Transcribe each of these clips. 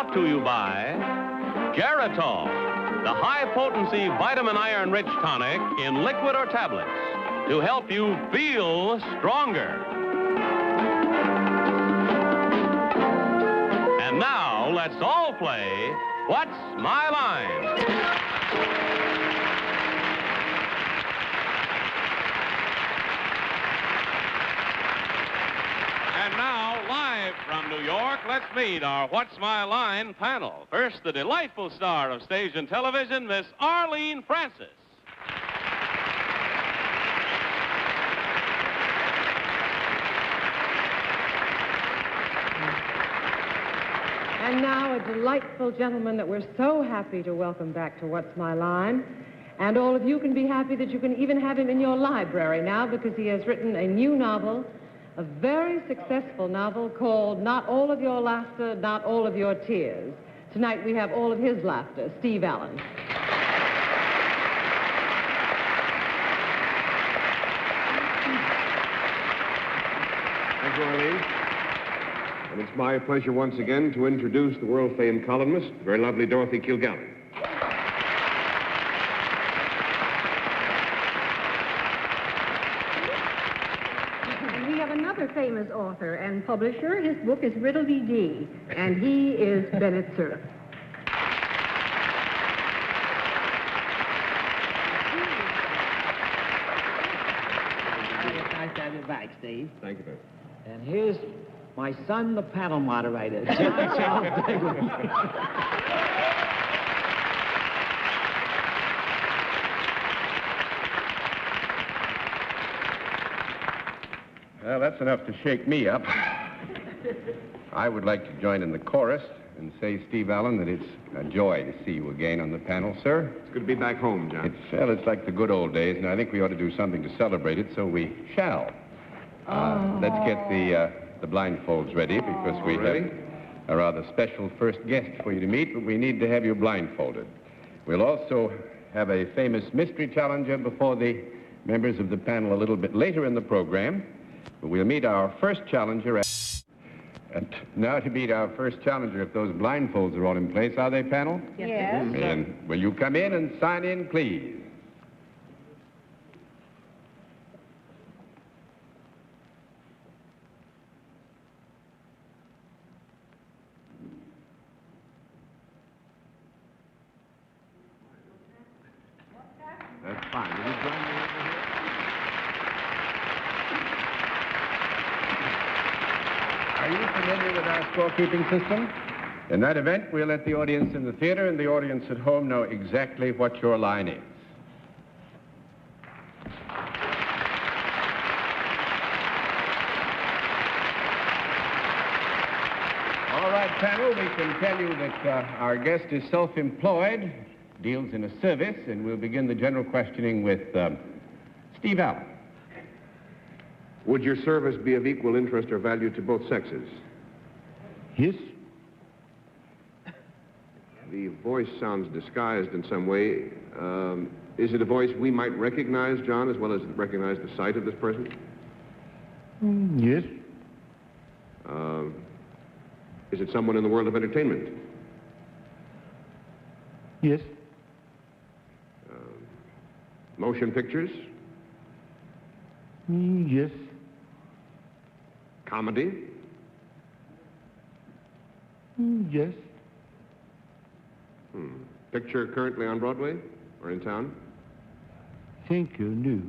brought to you by Geritol, the high-potency vitamin iron-rich tonic in liquid or tablets to help you feel stronger. And now, let's all play What's My Line? And now, live from New York, let's meet our What's My Line panel. First, the delightful star of stage and television, Miss Arlene Francis. And now a delightful gentleman that we're so happy to welcome back to What's My Line. And all of you can be happy that you can even have him in your library now, because he has written a new novel, a very successful novel called Not All of Your Laughter, Not All of Your Tears. Tonight we have all of his laughter. Steve Allen. Thank you, Arlene. And it's my pleasure once again to introduce the world-famed columnist, the very lovely Dorothy Kilgallen. We have another famous author and publisher. His book is Riddle-Dee-Dee, and he is Bennett Cerf. It's nice to have you back, Steve. Thank you, Ben. And here's my son, the panel moderator, John Charles Digweed. Well, that's enough to shake me up. I would like to join in the chorus and say, Steve Allen, that it's a joy to see you again on the panel, sir. It's good to be back home, John. It's like the good old days, and I think we ought to do something to celebrate it, so we shall. Let's get the blindfolds ready, because we have a rather special first guest for you to meet, but we need to have you blindfolded. We'll also have a famous mystery challenger before the members of the panel a little bit later in the program. But we'll meet our first challenger and now to meet our first challenger, if those blindfolds are all in place, are they, panel? Yes. And will you come in and sign in, please? That's fine. Will you join me over here? Are you familiar with our scorekeeping system? In that event, we'll let the audience in the theater and the audience at home know exactly what your line is. All right, panel, we can tell you that our guest is self-employed, deals in a service, and we'll begin the general questioning with Steve Allen. Would your service be of equal interest or value to both sexes? Yes. The voice sounds disguised in some way. Is it a voice we might recognize, John, as well as recognize the sight of this person? Yes. Is it someone in the world of entertainment? Yes. Motion pictures? Yes. Comedy? Yes. Picture currently on Broadway or in town? Thank you, no.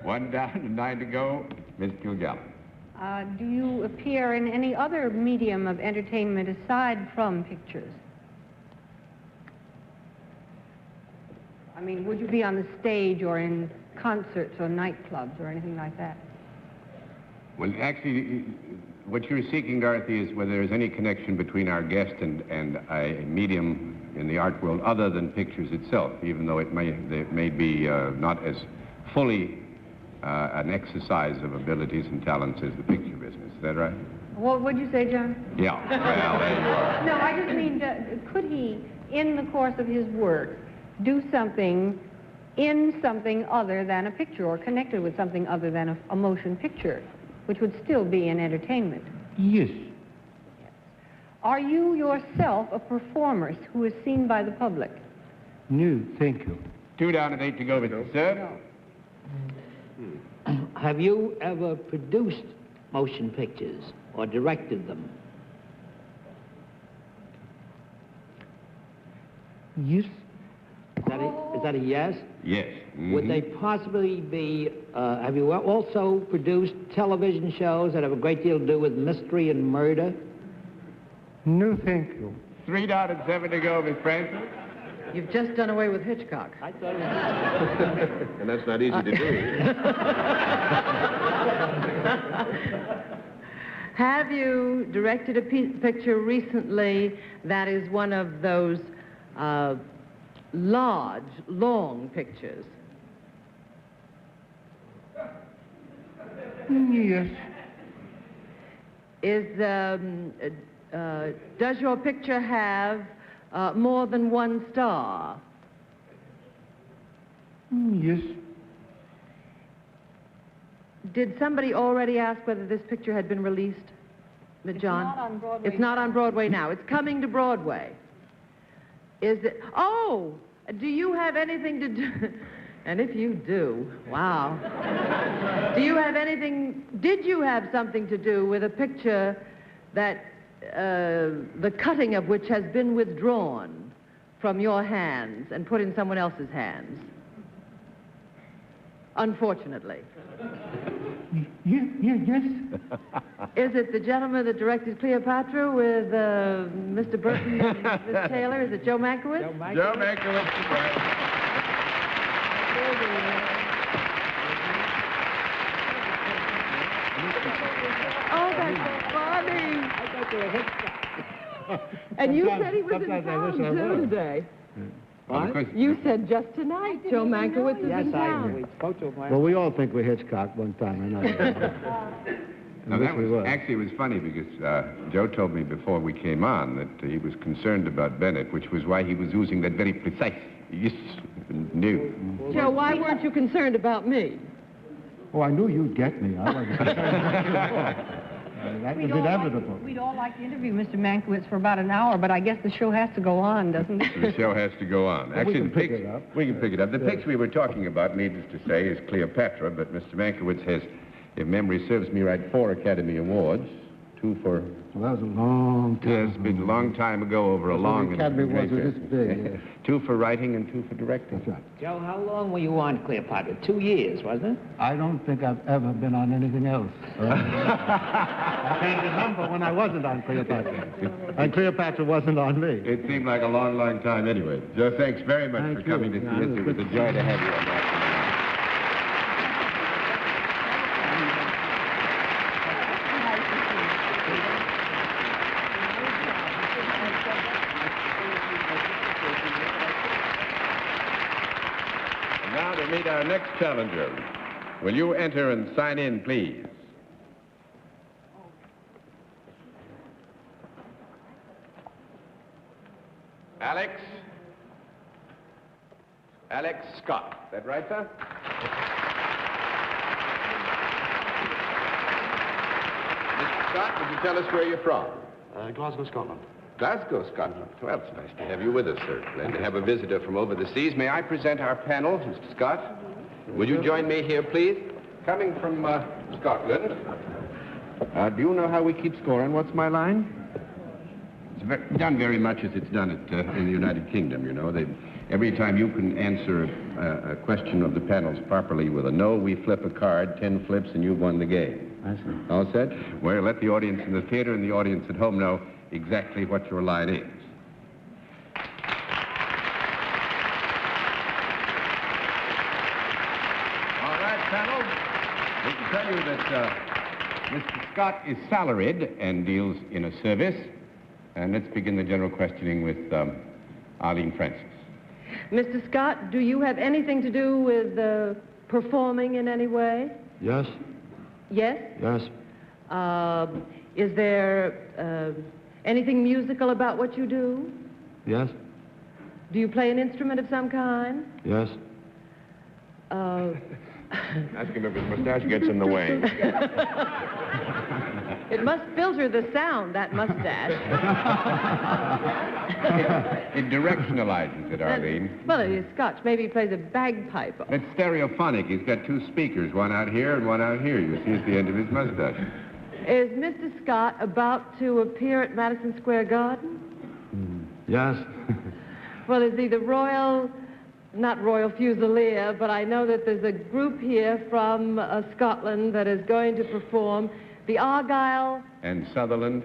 1 down and 9 to go. Miss Kilgallen. Do you appear in any other medium of entertainment aside from pictures? I mean, would you be on the stage or in concerts or nightclubs or anything like that? Well, actually, what you're seeking, Dorothy, is whether there's any connection between our guest and a medium in the art world other than pictures itself, even though it may be not as fully an exercise of abilities and talents as the picture business. Is that right? What would you say, John? Yeah. Well, there you are. No, I just mean, could he, in the course of his work, do something in something other than a picture or connected with something other than a motion picture, which would still be in entertainment? Yes. Are you yourself a performer who is seen by the public? No, thank you. 2 down and 8 to go, Mr. Sir. Have you ever produced motion pictures or directed them? Yes. Is that a yes? Yes. Would they possibly be, have you also produced television shows that have a great deal to do with mystery and murder? No, thank you. 3 down and 7 to go, Miss Francis. You've just done away with Hitchcock. I thought it was... And that's not easy to do. Have you directed a picture recently that is one of those large, long pictures? Yes. Does your picture have more than 1 star? Yes. Did somebody already ask whether this picture had been released? John? It's not on Broadway. It's not on Broadway now. It's coming to Broadway. Is it? Oh, do you have anything to do? And if you do, wow. Do you have anything, did you have something to do with a picture that the cutting of which has been withdrawn from your hands and put in someone else's hands? Unfortunately. Yes. Is it the gentleman that directed Cleopatra with Mr. Burton and Miss Taylor? Is it Joe Mankiewicz? Joe Mankiewicz. Oh, that's funny. I thought they were Hitchcock. And you said he was in sometimes I wish I town, too, was. today. Of course, You said just tonight Joe Mankiewicz is Yes, in town. we spoke to him last Well, we all think we're Hitchcock one time or another. no, Yes, that we was, were. actually, it was funny because Joe told me before we came on that he was concerned about Bennett, which was why he was using that very precise yes, knew. Joe, why weren't you concerned about me? Oh, I knew you'd get me. I wasn't concerned. That was inevitable. We'd all like to interview Mr. Mankiewicz for about an hour, but I guess the show has to go on, doesn't it? The show has to go on. Well, Actually, we can the pick pic- it up. We can pick it up. The picture we were talking about, needless to say, is Cleopatra, but Mr. Mankiewicz has, if memory serves me right, 4 Academy Awards, 2 for... Well, that was a long time. Yes, it's been a long time ago over a long... The Academy Awards were this big. Yeah. 2 for writing and 2 for directing. That's right. Joe, how long were you on Cleopatra? 2 years, wasn't it? I don't think I've ever been on anything else. I can't remember when I wasn't on Cleopatra. And Cleopatra wasn't on me. It seemed like a long, long time anyway. Joe, thanks very much Thank for coming you. to see Yeah, us. it was It was good a to joy see to you. have you on that. And now to meet our next challenger. Will you enter and sign in, please? Alex Scott. Is that right, sir? Mr. Scott, would you tell us where you're from? Glasgow, Scotland. Glasgow, Scotland. Well, it's nice to have you with us, sir. Glad to have a visitor from over the seas. May I present our panel, Mr. Scott? Will you join me here, please? Coming from Scotland. Do you know how we keep score on What's My Line? It's done very much as it's done in the United Kingdom, you know. Every time you can answer a question of the panels properly with a no, we flip a card, 10 flips, and you've won the game. I see. All set? Well, let the audience in the theater and the audience at home know exactly what your line is. All right, panel. We can tell you that Mr. Scott is salaried and deals in a service. And let's begin the general questioning with Arlene Francis. Mr. Scott, do you have anything to do with performing in any way? Yes, Yes? yes. Is there anything musical about what you do? Yes, Do you play an instrument of some kind? yes. Ask him if his mustache gets in the way. It must filter the sound, that mustache. It directionalizes it, Arlene. Well, it is Scotch. Maybe he plays a bagpipe. It's stereophonic. He's got two speakers, one out here and one out here. You see at the end of his mustache. Is Mr. Scott about to appear at Madison Square Garden? Yes. Well, is he the not Royal Fusilier, but I know that there's a group here from Scotland that is going to perform the Argyle... And Sutherland.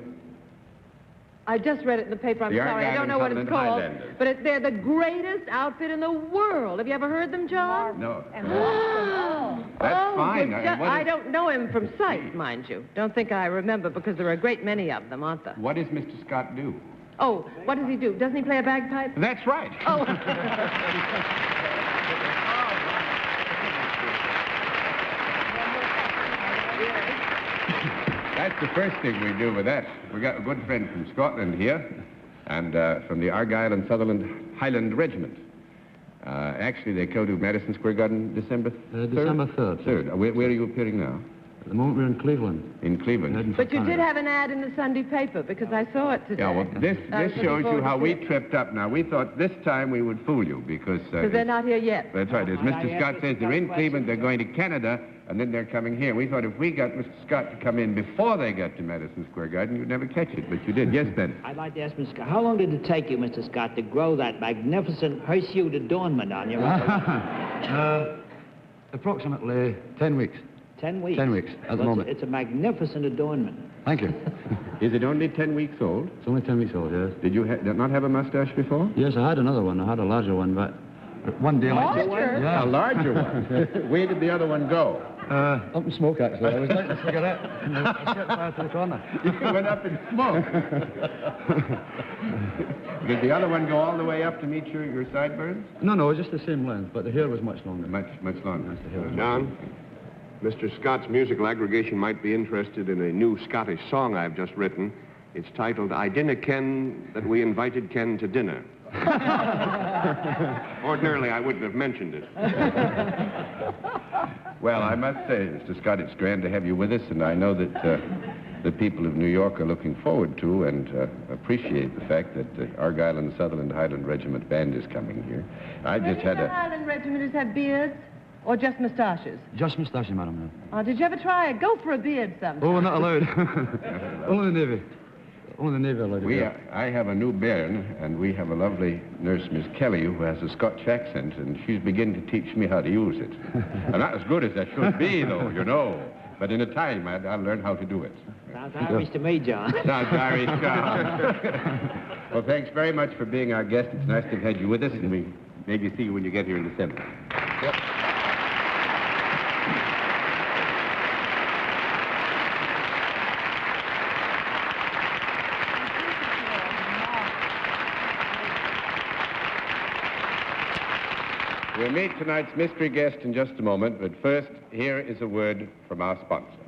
I just read it in the paper. I'm The sorry. I Argyle don't know and what it's Sutherland called. Highlanders. But they're the greatest outfit in the world. Have you ever heard them, John? No. That's fine. I don't know him from sight, mind you. Don't think I remember, because there are a great many of them, aren't there? What does Mr. Scott do? Oh, what does he do? Doesn't he play a bagpipe? That's right. Oh. That's the first thing we do with that. We got a good friend from Scotland here, and from the Argyle and Sutherland Highland Regiment. Actually, they go to Madison Square Garden December 3rd? December 3rd. 3rd. Where are you appearing now? At the moment, we're in Cleveland. In Cleveland. But you did have an ad in the Sunday paper, because I saw it today. Yeah, well, this shows you how we tripped up. Now, we thought this time we would fool you, because... Because they're not here yet. That's right. As Mr. Scott says, they're in Cleveland, they're going to Canada, and then they're coming here. We thought if we got Mr. Scott to come in before they got to Madison Square Garden, you'd never catch it, but you did. Yes, then. I'd like to ask Mr. Scott, how long did it take you, Mr. Scott, to grow that magnificent hirsute adornment on your Approximately 10 weeks. 10 weeks? 10 weeks, at the moment. It's a magnificent adornment. Thank you. Is it only 10 weeks old? It's only 10 weeks old, yes. Did you not have a mustache before? Yes, I had another one. I had a larger one, but one day... Yeah. A larger one? Where did the other one go? Up in smoke, actually. I was lighting a cigarette, and I set fire to the corner. You went up in smoke. Did the other one go all the way up to meet your sideburns? No, just the same length, but the hair was much longer. Much longer. Yes, the hair was John, Mr. Scott's musical aggregation might be interested in a new Scottish song I've just written. It's titled, I Dinna Ken That We Invited Ken to Dinner. Ordinarily, I wouldn't have mentioned it. Well, I must say, Mr. Scott, it's grand to have you with us, and I know that the people of New York are looking forward to and appreciate the fact that the Argyle and Sutherland Highland Regiment Band is coming here. I just had the Highland Regimenters have beards? Or just moustaches? Just moustaches, madam. Did you ever try it? Go for a beard sometime. Oh, not allowed. Only the Navy. Only the Navy allowed it. I have a new bairn, and we have a lovely nurse, Miss Kelly, who has a Scotch accent, and she's beginning to teach me how to use it. I'm not as good as I should be, though, you know. But in a time, I'll learn how to do it. Sounds Irish to me, John. Sounds Irish, John. Well, thanks very much for being our guest. It's nice to have had you with us, and we maybe see you when you get here in December. Yep. We'll meet tonight's mystery guest in just a moment, but first, here is a word from our sponsor.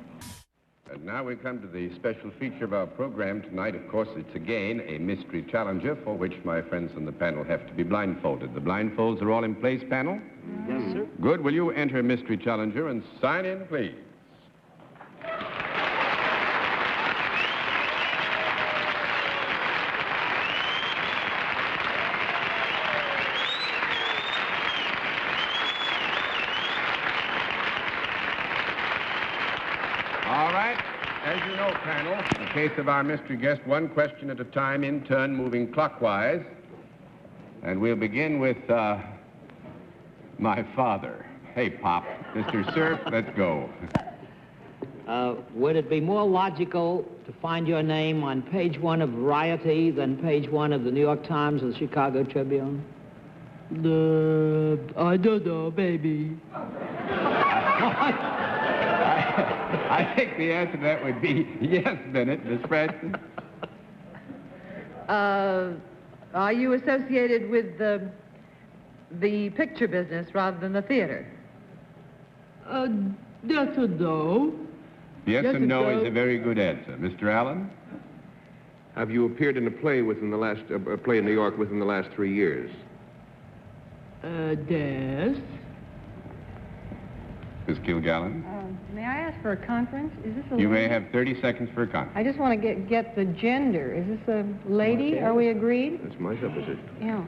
And now we come to the special feature of our program tonight. Of course, it's again a mystery challenger for which my friends on the panel have to be blindfolded. The blindfolds are all in place, panel? Yes, sir. Good. Will you enter mystery challenger and sign in, please? Panel, in case of our mystery guest, one question at a time, in turn, moving clockwise. And we'll begin with my father. Hey, Pop. Mr. Cerf, let's go. Would it be more logical to find your name on page 1 of Variety than page 1 of the New York Times or the Chicago Tribune? I don't know, baby. I think the answer to that would be yes, Bennett, Miss Francis. Are you associated with the picture business rather than the theater? Yes or no. Yes and no is a very good answer. Mr. Allen? Have you appeared in a play within the last, play in New York within the last 3 years? Yes. Miss Kilgallen? May I ask for a conference? Is this a You may lady? have 30 seconds for a conference. I just want to get the gender. Is this a lady? Are we agreed? That's my supposition. Yeah.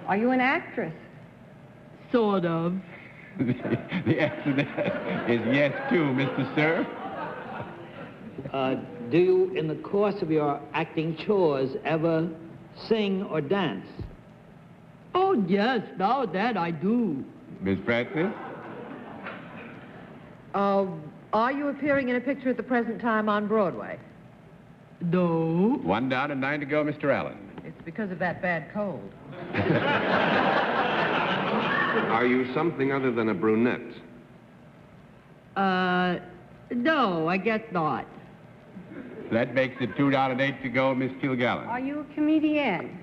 Are you an actress? Sort of. The answer to that is yes, too, Mr. Sir. Do you, in the course of your acting chores, ever sing or dance? Oh, yes, now that I do. Miss Francis? Are you appearing in a picture at the present time on Broadway? No. 1 down and 9 to go, Mr. Allen. It's because of that bad cold. Are you something other than a brunette? No, I guess not. That makes it 2 down and 8 to go, Miss Kilgallen. Are you a comedian?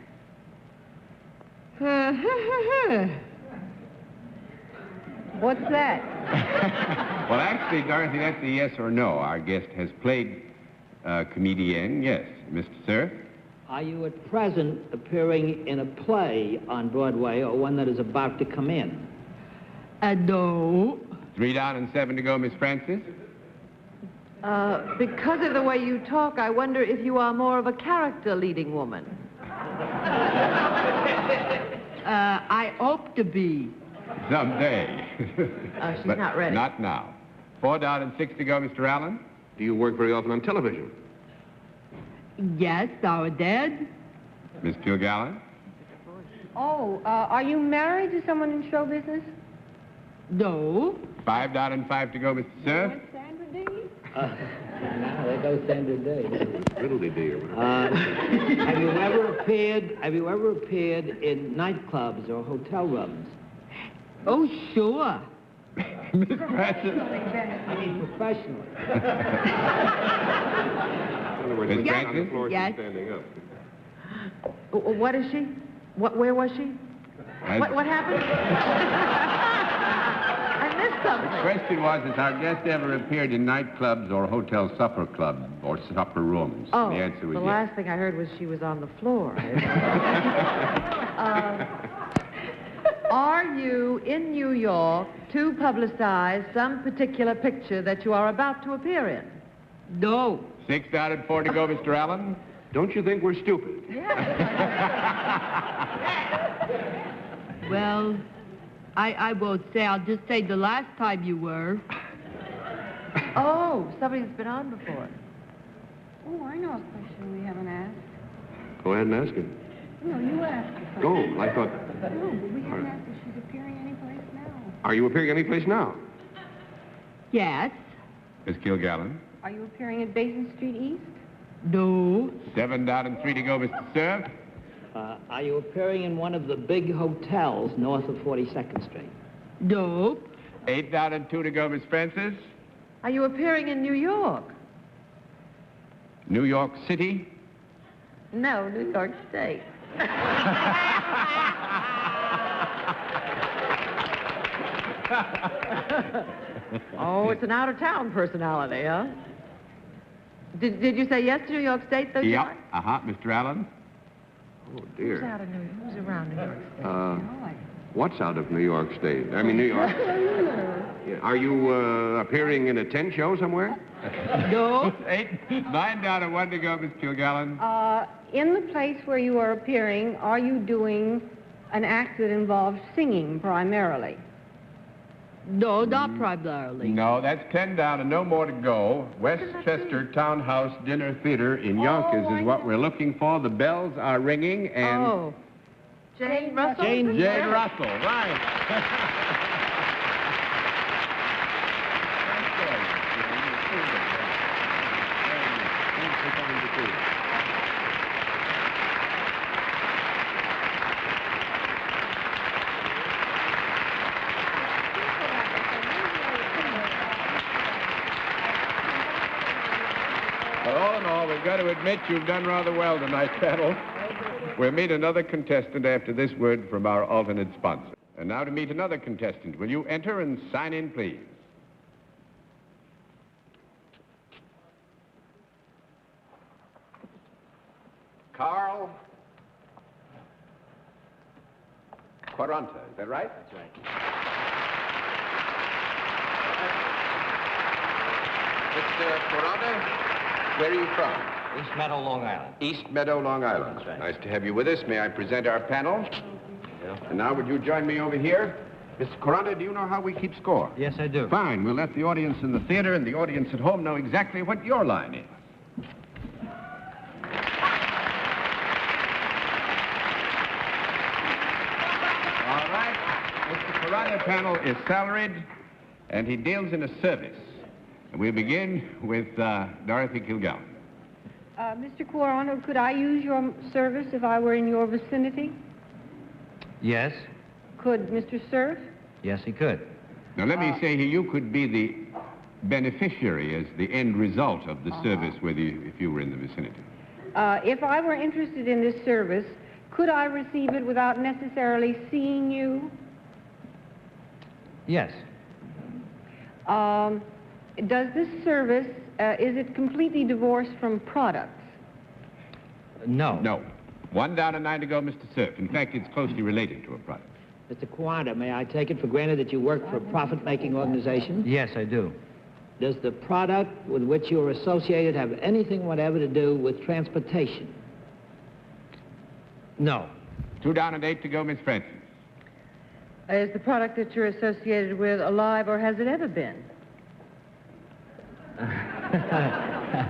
What's that? Well, actually, Dorothy, that's a yes or no. Our guest has played comedian, yes. Mr. Sir? Are you at present appearing in a play on Broadway or one that is about to come in? No. 3 down and 7 to go, Miss Francis. Because of the way you talk, I wonder if you are more of a character-leading woman. I hope to be. Someday. Oh, she's But not ready. Not now. 4 down and 6 to go, Mr. Allen. Do you work very often on television? Yes, our dad. Miss Kilgallen. Oh, are you married to someone in show business? No. 5 down and 5 to go, Mr. Sir. Sandra Dee? Now, there goes Sandra Day. Riddle-de-dee or whatever. Have you ever appeared in nightclubs or hotel rooms? Oh, sure. Miss Francis. I mean, professionally. In other words, Miss when you're on the Francis? floor, she's Yes. standing up. What is she? Where was she? What happened? I missed The something. question was, has our guest ever appeared in nightclubs or hotel supper clubs or supper rooms? Oh, The answer was the yes. last thing I heard was she was on the floor. Are you in New York to publicize some particular picture that you are about to appear in? No. 6 down and 4 to go, Mr. Allen. Don't you think we're stupid? Well, I won't say. I'll just say the last time you were. Oh, somebody's been on before. Oh, I know a question we haven't asked. Go ahead and ask him. No, you asked the question. Go. I thought... No, but we haven't asked if she's appearing anyplace now. Are you appearing anyplace now? Yes. Miss Kilgallen. Are you appearing at Basin Street East? No. 7 down and 3 to go, Mr. Sir. Are you appearing in one of the big hotels north of 42nd Street? No. 8 down and 2 to go, Miss Francis. Are you appearing in New York? New York City. No, New York State. Oh, it's an out-of-town personality, huh? Did you say yes to New York State, though, Yep. George? Mr. Allen. Oh, Who's dear. out of New York? Who's around New York State? What's out of New York State? I mean, New York. Yeah. Are you appearing in a tent show somewhere? No. 9 down and 1 to go, Miss Kilgallen. In the place where you are appearing, are you doing an act that involves singing primarily? No, not primarily. No, that's 10 down and no more to go. Westchester Townhouse Dinner Theater in Yonkers I is what know. we're looking for. The bells are ringing and... Oh. Jane Russell? Jane Russell, right. But all in all, we've got to admit you've done rather well tonight, panel. We'll meet another contestant after this word from our alternate sponsor. And now to meet another contestant. Will you enter and sign in, please? Carl. Quaranta, is that right? That's right. Mr. Quaranta, where are you from? East Meadow, Long Island. East Meadow, Long Island. That's right. Nice to have you with us. May I present our panel? And now, would you join me over here? Mr. Quaranta, do you know how we keep score? Yes, I do. Fine. We'll let the audience in the theater and the audience at home know exactly what your line is. All right. Mr. Quaranta panel is salaried, and he deals in a service. And we'll begin with Dorothy Kilgallen. Mr. Quaranta, could I use your service if I were in your vicinity? Yes. Could Mr. Cerf? Yes, he could. Now, let me say here, you could be the beneficiary as the end result of the service if you were in the vicinity. If I were interested in this service, could I receive it without necessarily seeing you? Yes. Does this service, is it completely divorced from products? No. No. 1 down and 9 to go, Mr. Cerf. In fact, it's closely related to a product. Mr. Quaranta, may I take it for granted that you work for a profit-making organization? Yes, I do. Does the product with which you're associated have anything whatever to do with transportation? No. 2 down and 8 to go, Miss Francis. Is the product that you're associated with alive, or has it ever been?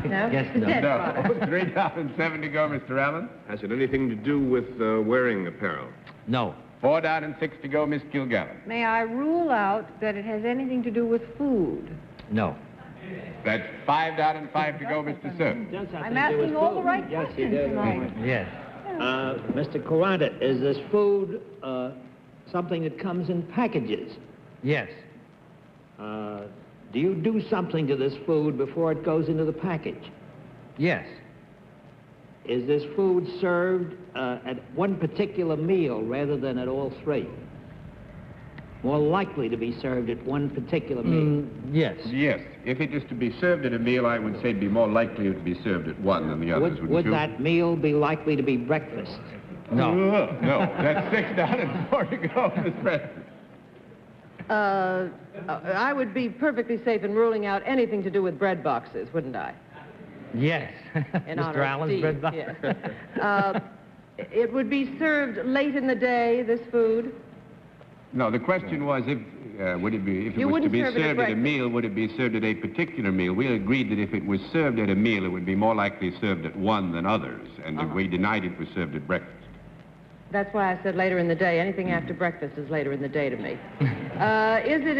No? Yes, It's a no. dead No. product. 3 down and 7 to go, Mr. Allen. Has it anything to do with wearing apparel? No. 4 down and 6 to go, Miss Kilgallen. May I rule out that it has anything to do with food? No. That's 5 down and 5 to go, Mr. Cerf. I'm asking all the right Yes, you questions did. tonight. Yes. Mr. Quaranta, is this food something that comes in packages? Yes. Do you do something to this food before it goes into the package? Yes. Is this food served at one particular meal rather than at all three? More likely to be served at one particular meal? Yes. Yes. If it is to be served at a meal, I would say it'd be more likely to be served at one than the others, wouldn't Would you? that meal be likely to be breakfast? No. No. That's 6 down and 4 to go, Miss Preston. I would be perfectly safe in ruling out anything to do with bread boxes, wouldn't I? Yes. In honor Mr. of Allen's Steve, bread box. yes. It would be served late in the day, this food? No, the question was if would it be if it You was to wouldn't be serve it at served at a breakfast. meal, would it be served at a particular meal? We agreed that if it was served at a meal, it would be more likely served at one than others, and if we denied it was served at breakfast. That's why I said later in the day. Anything after breakfast is later in the day to me. Is it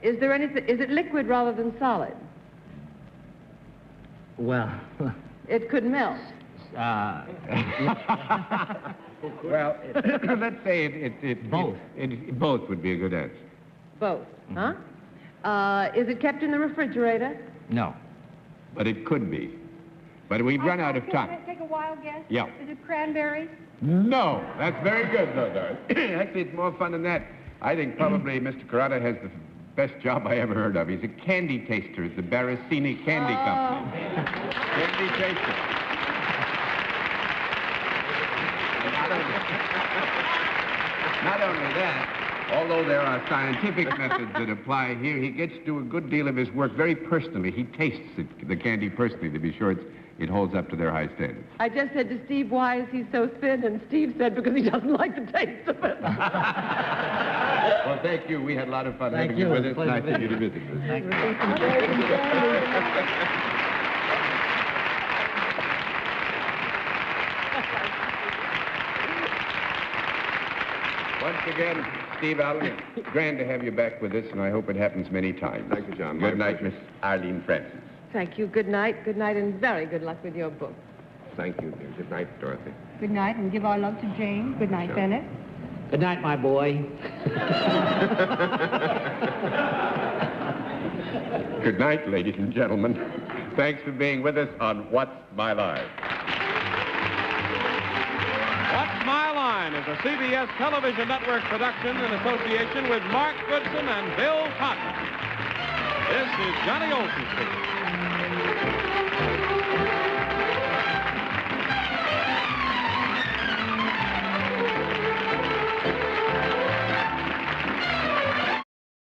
is there anything, is it liquid rather than solid? Well, It could melt. Well, let's say Both. Both would be a good answer. Both, huh? Is it kept in the refrigerator? no. But it could be. But we've run out of Can I time. take a wild guess? Yeah. Is it cranberries? No, that's very good, though, Dorothy. Actually, it's more fun than that. I think probably Mr. Carrata has the best job I ever heard of. He's a candy taster at the Barracini Candy Company. Candy taster. Not only that, although there are scientific methods that apply here, he gets to do a good deal of his work very personally. He tastes the candy personally to be sure it holds up to their high standards. I just said to Steve, why is he so thin? And Steve said, because he doesn't like the taste of it. Well, thank you. We had a lot of fun Thank having you. you with It us. was a Nice pleasure of you to visit us. Thank you. Once again, Steve Allen, it's grand to have you back with us, and I hope it happens many times. Thank you, John. My Good night, pleasure. Miss Arlene Francis. Thank you. Good night, and very good luck with your book. Thank you, dear. Good night, Dorothy. Good night, and give our love to James. Good night, Sure. Bennett. Good night, my boy. Good night, ladies and gentlemen. Thanks for being with us on What's My Line. What's My Line is a CBS television network production in association with Mark Goodson and Bill Cotton. This is Johnny Olson speaking.